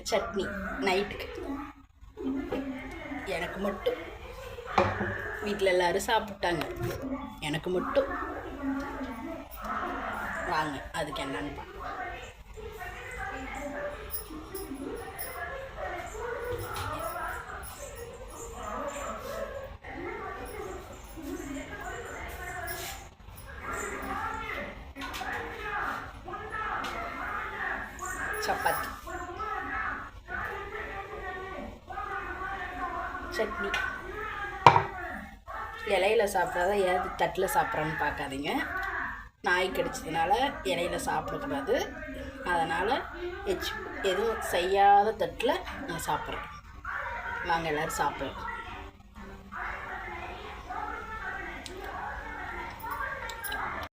சட்னி நைட்டுக்கு. எனக்கு மட்டும், வீட்டில் எல்லோரும் சாப்பிட்டாங்க, எனக்கு மட்டும். வாங்க அதுக்கு என்னன்னு பார்க்கலாம். சப்பாத்தி, சட்னி. இலையில சாப்பிட்றத ஏது தட்டில் சாப்பிட்றேன்னு பார்க்காதீங்க. நாய் கடிச்சதுனால இலையில சாப்பிடக்கூடாது. அதனால் எதுவும் செய்யாத தட்டில் நான் சாப்பிட்றேன். வாங்க எல்லோரும் சாப்பிட்றோம்.